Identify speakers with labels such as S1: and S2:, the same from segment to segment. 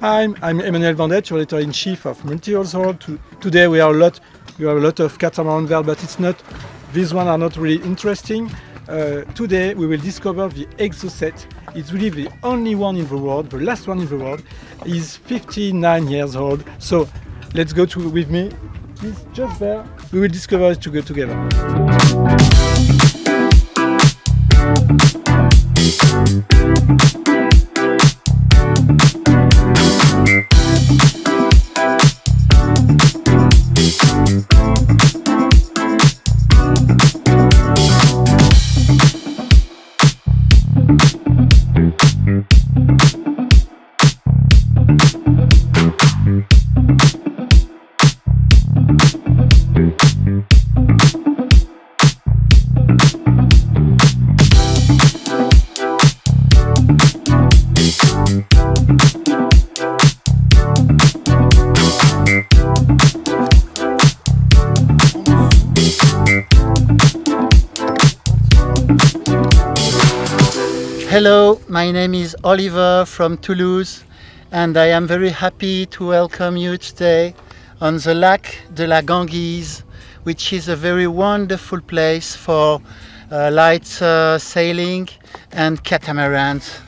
S1: I'm Emmanuel Vandet, your editor-in-chief of Multihulls World. Today we have a lot of catamaran there, but these ones are not really interesting. Today we will discover the Exocet. It's really the only one in the world, the last one in the world. He's 59 years old. So let's go with me. He's just there. We will discover it together.
S2: Hello, my name is Olivier from Toulouse, and I am very happy to welcome you today on the Lac de la Ganguise, which is a very wonderful place for light sailing and catamarans,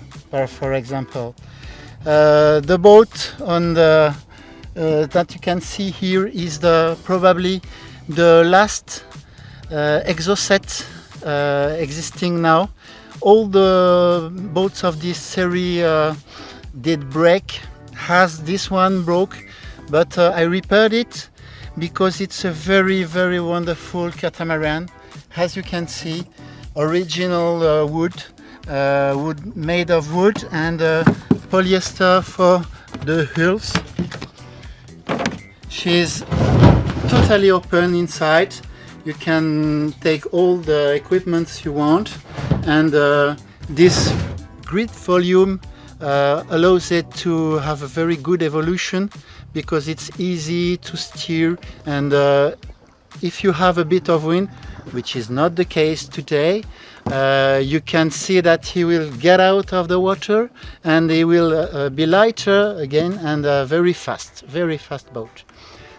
S2: for example. The boat on that you can see here is probably the last Exocet existing now. All the boats of this series did break. This one broke, but I repaired it because it's a very, very wonderful catamaran. As you can see, original wood made of wood and polyester for the hulls. She's totally open inside. You can take all the equipment you want. And this great volume allows it to have a very good evolution because it's easy to steer, and if you have a bit of wind, which is not the case today, you can see that he will get out of the water and he will be lighter again and very fast boat.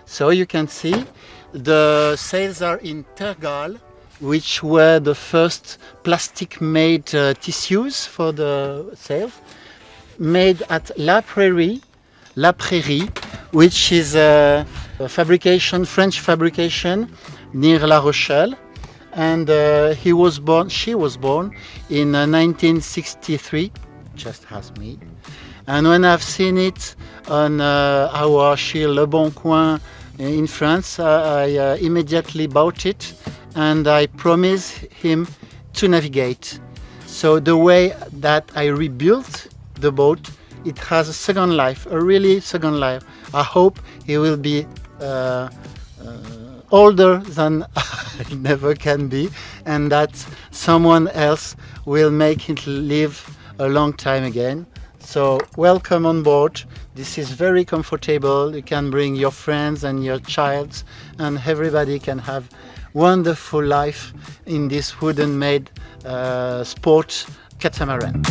S2: So you can see the sails are in tergal, which were the first plastic-made tissues for the sails, made at Prairie, which is a French fabrication near La Rochelle. And she was born in 1963, just as me. And when I've seen it on our chez Le Bon Coin in France, I immediately bought it. And I promised him to navigate. So the way that I rebuilt the boat, it has a second life, a really second life. I hope he will be older than I never can be, and that someone else will make it live a long time again. So welcome on board. This is very comfortable. You can bring your friends and your child, and everybody can have wonderful life in this wooden made sport catamaran.